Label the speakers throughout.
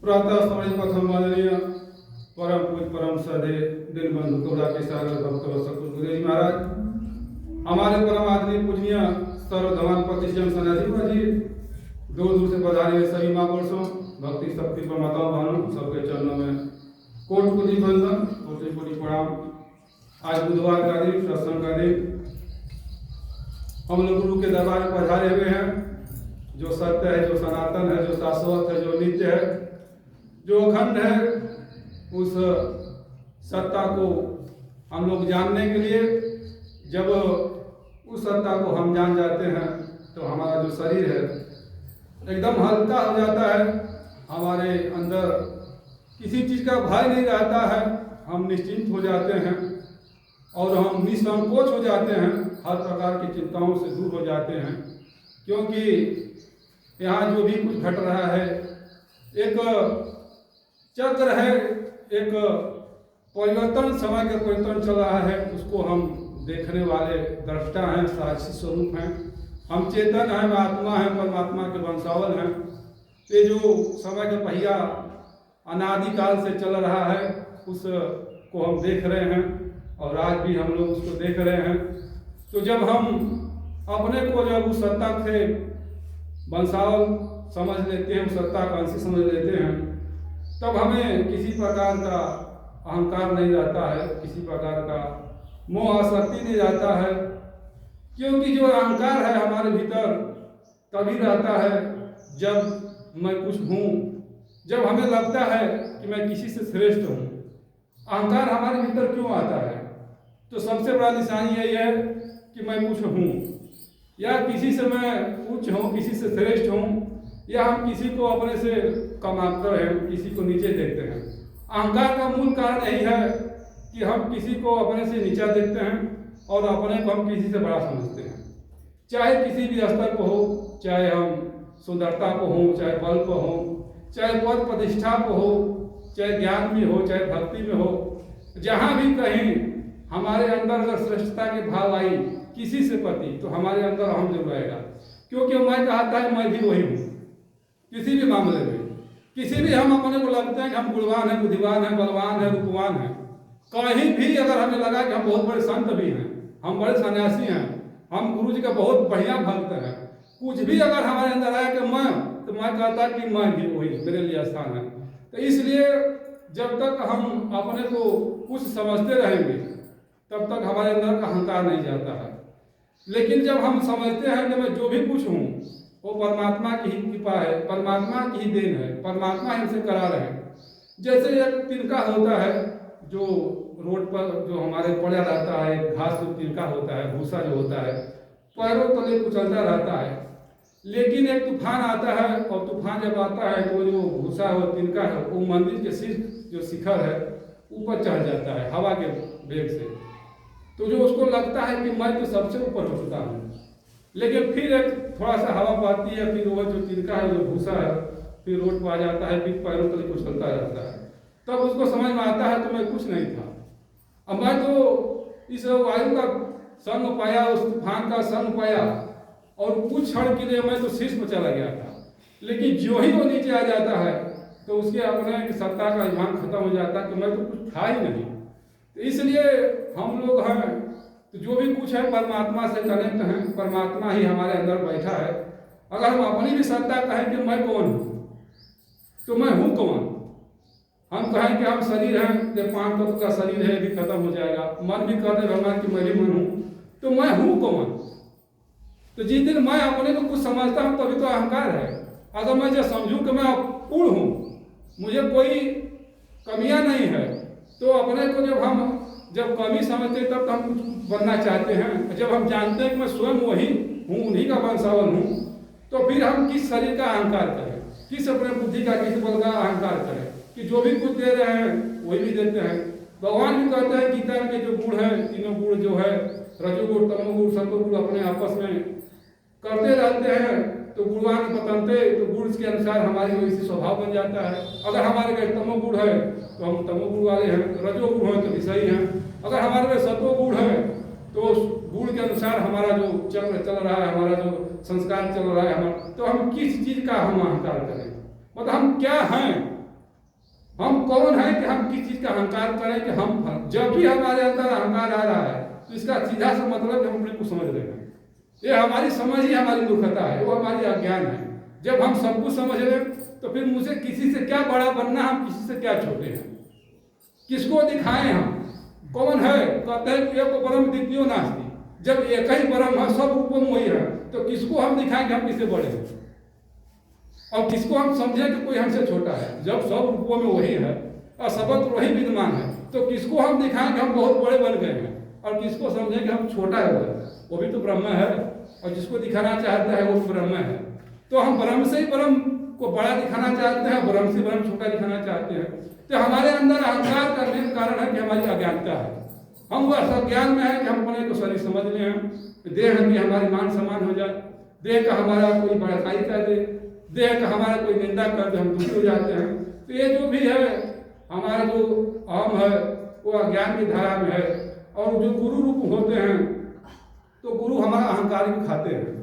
Speaker 1: प्रातः समय प्रथम माननीय परम पूज परम सदे दिन बंधु कौड़ा के सागर भक्त सकुल गुरुजी महाराज, हमारे परम आदरणीय पूजनीय सर्वधमान प्रतिष्ठम सनाजी जी, दूर दूर से पधारे हुए सभी महापुरुषों, भक्ति शक्ति पर माताओं बहनों, सबके चरणों में कोटि कोटि वंदन, कोटि कोटि प्रणाम। आज बुधवार का दिन, सत्संग का दिन, हम लोग गुरु के दरबार में पधारे हुए हैं। जो सत्य है, जो सनातन है, जो शाश्वत है, जो नित्य है, जो अखंड है, उस सत्ता को हम लोग जानने के लिए, जब उस सत्ता को हम जान जाते हैं तो हमारा जो शरीर है एकदम हल्का हो जाता है। हमारे अंदर किसी चीज़ का भय नहीं रहता है, हम निश्चिंत हो जाते हैं और हम निसंकोच हो जाते हैं, हर प्रकार की चिंताओं से दूर हो जाते हैं। क्योंकि यहाँ जो भी कुछ घट रहा है एक चक्र है, एक परिवर्तन, समय का परिवर्तन चल रहा है, उसको हम देखने वाले दृष्टा हैं, साक्षी स्वरूप हैं। हम चेतन हैं, आत्मा हैं, परमात्मा के वंशावल हैं। ये जो समय का पहिया अनादिकाल से चल रहा है उसको हम देख रहे हैं और आज भी हम लोग उसको देख रहे हैं। तो जब हम अपने को जब उस सत्ता से वंशावल समझ लेते हैं, उस सत्ता का अंश समझ लेते हैं, तब हमें किसी प्रकार का अहंकार नहीं रहता है, किसी प्रकार का मोह आसक्ति नहीं रहता है। क्योंकि जो अहंकार है हमारे भीतर तभी रहता है जब मैं कुछ हूँ, जब हमें लगता है कि मैं किसी से श्रेष्ठ हूँ। अहंकार हमारे भीतर क्यों आता है? तो सबसे बड़ा निशानी यही है कि मैं कुछ हूँ, या किसी से मैं उच्च हूँ, किसी से श्रेष्ठ हूँ, या हम किसी को अपने से कमाते हैं, किसी को नीचे देखते हैं। अहंकार का मूल कारण यही है कि हम किसी को अपने से नीचा देखते हैं और अपने को हम किसी से बड़ा समझते हैं। चाहे किसी भी स्तर पर हो, चाहे हम सुंदरता को हो, चाहे बल को हो, चाहे पद प्रतिष्ठा को हो, चाहे ज्ञान में हो, चाहे भक्ति में हो, जहाँ भी कहीं हमारे अंदर अगर श्रेष्ठता के भाव आई किसी से प्रति, तो हमारे अंदर हम जरूर आएगा। क्योंकि मैं कहता है मैं भी वही हूँ। किसी भी मामले में, किसी भी हम अपने को लगते हैं कि हम गुणवान हैं, बुद्धिवान हैं, बलवान हैं, रूपवान हैं, कहीं भी अगर हमें लगा कि हम बहुत बड़े संत भी हैं, हम बड़े सन्यासी हैं, हम गुरु जी का बहुत बढ़िया भक्त हैं, कुछ भी अगर हमारे अंदर आया कि मैं, तो मैं कहता कि मैं भी वही, मेरे लिए स्थान है। तो इसलिए जब तक हम अपने को कुछ समझते रहेंगे तब तक हमारे अंदर का अहंकार नहीं जाता है। लेकिन जब हम समझते हैं कि मैं जो भी कुछ हूँ वो परमात्मा की ही कृपा है, परमात्मा की ही देन है, परमात्मा हमसे करा रहे हैं। जैसे एक तिनका होता है जो रोड पर जो हमारे पड़ा रहता है, घास जो तिनका होता है, भूसा जो होता है, पैरों तले कुचलता रहता है। लेकिन एक तूफान आता है और तूफान जब आता है तो जो भूसा है, वो तिनका है, वो मंदिर के शीर्ष जो शिखर है ऊपर चढ़ जाता है हवा के वेग से। तो जो उसको लगता है कि मैं तो सबसे ऊपर हो चुका हूँ। लेकिन फिर एक थोड़ा सा हवा पाती है, फिर वो जो तिनका है, जो भूसा है, फिर रोड पर आ जाता है, फिर पैरों तले कुचलता रहता है। तब उसको समझ में आता है तो मैं कुछ नहीं था, अब मैं तो इस वायु का संग पाया, उस तूफान का संग पाया, और कुछ क्षण के लिए मैं तो शीर्ष पर चला गया था। लेकिन जो ही वो नीचे आ जाता है तो उसके अपने सत्ता का ईमान खत्म हो जाता है कि मैं तो कुछ था ही नहीं। तो इसलिए हम लोग हैं तो जो भी कुछ है परमात्मा से कनेक्ट हैं, परमात्मा ही हमारे अंदर बैठा है। अगर हम अपनी भी सत्ता कहें कि मैं कौन हूँ, तो मैं हूँ कौन? हम कहें कि हम शरीर हैं, जब 5 तत्व का शरीर है, भी खत्म हो जाएगा। मन भी कहते भगवान कि मैं भी मन हूँ, तो मैं हूँ कौन? तो जिस दिन मैं अपने को कुछ समझता हूँ तभी तो अहंकार है। अगर मैं जब समझूं कि मैं पूर्ण हूँ, मुझे कोई कमियां नहीं है, तो अपने को जब कमी समझते तब तो हम कुछ बनना चाहते हैं। जब हम जानते हैं कि मैं स्वयं वही हूँ, उन्हीं का वंशावल हूँ, तो फिर हम किस शरीर का अहंकार करें, किस अपने बुद्धि का, किस बल का अहंकार करें कि जो भी कुछ दे रहे हैं वही भी देते हैं। भगवान भी कहते हैं गीता के जो गुण है, तीनों गुण जो है, रजोगुण, तमोगुण, सत्वगुण, अपने आपस में करते रहते हैं। तो गुणवान पतंते, तो गुण के अनुसार हमारी वैसी स्वभाव बन जाता है। अगर हमारे में तमोगुण है तो हम तमोगुण वाले हैं, रजोगुण है तो विषयी हैं। अगर हमारे में सत्वगुण है तो उस गुण के अनुसार हमारा जो चक्र चल रहा है, हमारा जो संस्कार चल रहा है, तो हम किस चीज का हम अहंकार करें, मतलब हम क्या हैं, हम कौन है कि हम किस चीज का अहंकार करें कि हम जब भी हमारे अंदर अहंकार आ रहा है तो इसका सीधा सा मतलब हम अपने को समझ रहे हैं। ये हमारी समझ ही हमारी मूर्खता है, वो हमारी अज्ञान है। जब हम सब कुछ समझ रहे तो फिर मुझे किसी से क्या बड़ा बनना, हम किसी से क्या छोटे हैं, किसको दिखाएं हम कौन है। कहते हैं कि एक परम द्वितीय नास्ति, जब एक ही परम है सब रूपों में वही है, तो किसको हम दिखाएं कि हम किससे बड़े हैं और किसको हम समझें कि कोई हमसे छोटा है। जब सब रूपों में वही है और सबत्र वही विद्यमान है, तो किसको हम दिखाएं कि हम बहुत बड़े बन गए हैं और किसको समझें कि हम छोटा है, वो भी तो ब्रह्म है। और जिसको दिखाना चाहता है वो ब्रह्म है। तो हम ब्रह्म से ही ब्रह्म को बड़ा दिखाना चाहते हैं, ब्रह्म से ब्रह्म छोटा दिखाना चाहते हैं। तो हमारे अंदर अहंकार का मेन कारण है कि हमारी अज्ञानता है। हम वह अज्ञान में है कि हम अपने को शरीर समझ लें, देह की हमारी मान सम्मान हो जाए, देह का हमारा कोई बड़ाई कर दे, देह का हमारा कोई निंदा कर दे, हम दुखी हो जाते हैं। तो ये जो भी है हमारा जो अहम है वो अज्ञान की धारा में है। और जो गुरु रूप होते हैं तो गुरु हमारा अहंकार भी खाते हैं।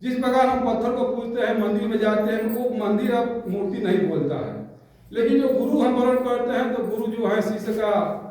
Speaker 1: जिस प्रकार हम पत्थर को पूजते हैं, मंदिर में जाते हैं, वो मंदिर अब मूर्ति नहीं बोलता है, लेकिन जो गुरु हम वर्ण करते हैं तो गुरु जो है शिष्य का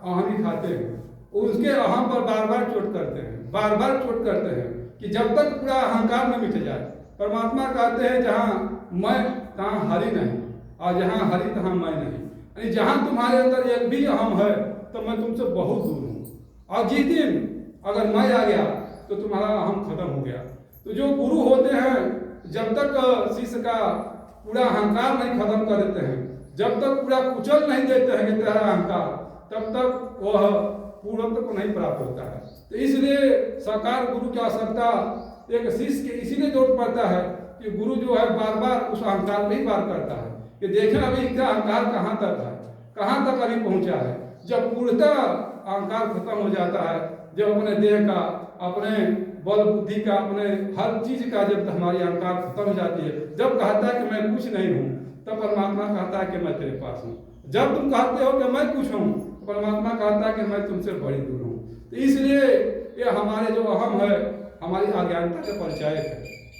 Speaker 1: अहम ही खाते हैं। उसके अहम पर बार बार चोट करते हैं, बार बार चोट करते हैं कि जब तक पूरा अहंकार न मिट जाए। परमात्मा कहते हैं जहाँ मैं तहाँ हरि नहीं, और जहाँ हरि तहाँ मैं नहीं। यानी जहाँ तुम्हारे अंदर एक भी अहम है तो मैं तुमसे बहुत दूर हूँ, और जिस दिन अगर मैं आ गया तो तुम्हारा अहम खत्म हो गया। तो जो गुरु होते हैं जब तक शिष्य का पूरा अहंकार नहीं खत्म कर देते हैं, जब तक पूरा कुचल नहीं देते हैं कि तेरा अहंकार, तब तक वह पूर्णत्व को नहीं प्राप्त होता है। तो इसलिए साकार गुरु की आवश्यकता एक शिष्य के इसीलिए जरूरत पड़ता है कि गुरु जो है बार बार उस अहंकार में ही पार करता है कि देखें अभी इसका अहंकार कहाँ तक है, कहाँ तक अभी पहुंचा है। जब पूर्णतः अहंकार खत्म हो जाता है, जब अपने देह का, अपने बल बुद्धि का, अपने हर चीज का जब हमारी अहंकार खत्म हो जाती है, जब कहता है कि मैं कुछ नहीं हूँ, तब परमात्मा कहता है कि मैं तेरे पास हूँ। जब तुम कहते हो कि मैं कुछ हूँ, परमात्मा कहता है कि मैं तुमसे बड़ी दूर हूँ। तो इसलिए ये हमारे जो अहम है हमारी अज्ञानता का परिचय है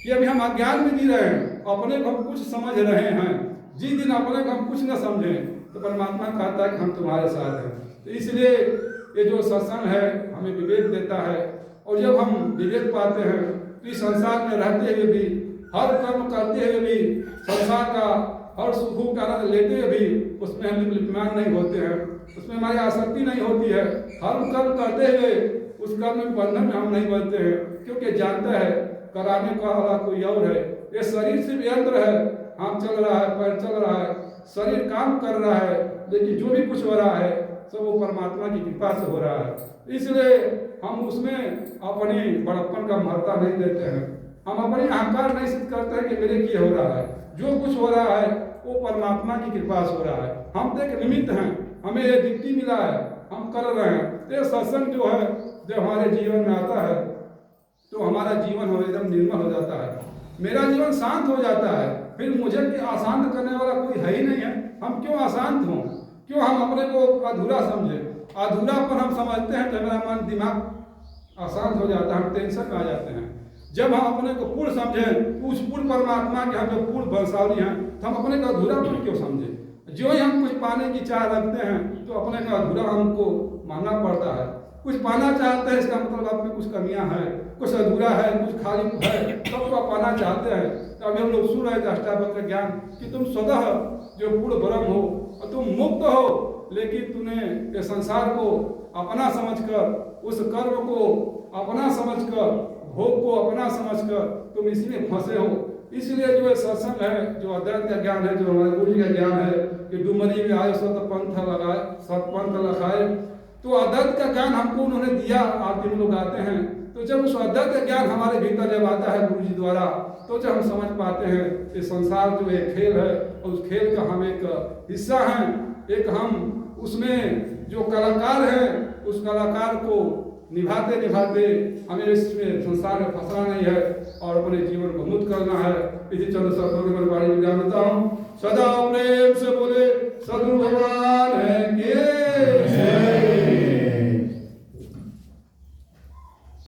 Speaker 1: कि अभी हम अज्ञान में जी रहे हैं, अपने को हम कुछ समझ रहे हैं। जिस दिन अपने को हम कुछ न समझें तो परमात्मा कहता है कि हम तुम्हारे साथ हैं। तो इसलिए ये जो सत्संग है हमें विवेक देता है, और जब हम विवेक पाते हैं तो इस संसार में रहते हुए भी, हर कर्म करते हुए भी, संसार का हर सुखों का आनंद लेते हुए भी उसमें हम लिप्यमान नहीं होते हैं, उसमें हमारी आसक्ति नहीं होती है। हर कर्म करते हुए उस कर्म में बंधन में हम नहीं बनते हैं, क्योंकि जानता है कराने का वाला कोई और है। ये शरीर सिर्फ यंत्र है, हाथ चल रहा है, पैर चल रहा है, शरीर काम कर रहा है, लेकिन जो भी कुछ हो रहा है सब वो परमात्मा की कृपा से हो रहा है। इसलिए हम उसमें अपनी बड़प्पन का महत्ता नहीं देते हैं, हम अपने अहंकार नहीं सिद्ध करते हैं कि मेरे किए हो रहा है। जो कुछ हो रहा है वो परमात्मा की कृपा से हो रहा है, हम तो एक निमित्त हैं, हमें ये डिप्टी मिला है, हम कर रहे हैं। तो सत्संग जो है जब हमारे जीवन में आता है तो हमारा जीवन एकदम निर्मल हो जाता है, मेरा जीवन शांत हो जाता है। फिर मुझे अशांत करने वाला कोई है ही नहीं है। हम क्यों अशांत हों, क्यों हम अपने को अधूरा समझें। अधूरापन हम समझते हैं तो हमारा मन दिमाग अशांत हो जाता है, हम टेंशन में आ जाते हैं। जब हम अपने को पूर्ण समझें, उस पूर्ण परमात्मा के हम जो पूर्ण वंशावली हैं, तो हम अपने को अधूरापन क्यों समझें। जो ही हम कुछ पाने की चाह रखते हैं तो अपने का अधूरा हमको मानना पड़ता है। कुछ पाना चाहते हैं इसका मतलब आप में कुछ कमियां हैं, कुछ अधूरा है, कुछ खाली है, तब तो आप पाना चाहते हैं। तो अभी हम लोग सुन रहे थे अष्टावक्र ज्ञान कि तुम स्वतः जो पूर्ण ब्रह्म हो और तुम मुक्त हो, लेकिन तूने ये संसार को अपना समझकर, उस कर्म को अपना समझकर, भोग को अपना समझकर तुम इसी में फंसे हो। इसलिए जो ये सत्संग है, जो अद्वैत का ज्ञान है, जो हमारे गुरु जी का ज्ञान है कि डुमरी में आए सतपंथ लगाए, सतपंथ लगाए, तो अद्वैत का ज्ञान हमको उन्होंने दिया। आरती में लोग आते हैं तो जब उस अद्वैत का ज्ञान हमारे भीतर जब आता है गुरु जी द्वारा, तो जब हम समझ पाते हैं कि संसार जो एक खेल है और उस खेल का हम एक हिस्सा हैं, एक हम उसमें जो कलाकार हैं, उस कलाकार को निभाते निभाते हमें इसमें संसार में फंसना नहीं है और अपने जीवन को मुक्त करना है। इसी चंद्र सदगुरु वाणी विद्या हूँ, सदा प्रेम से बोले सदगुरु भगवान है के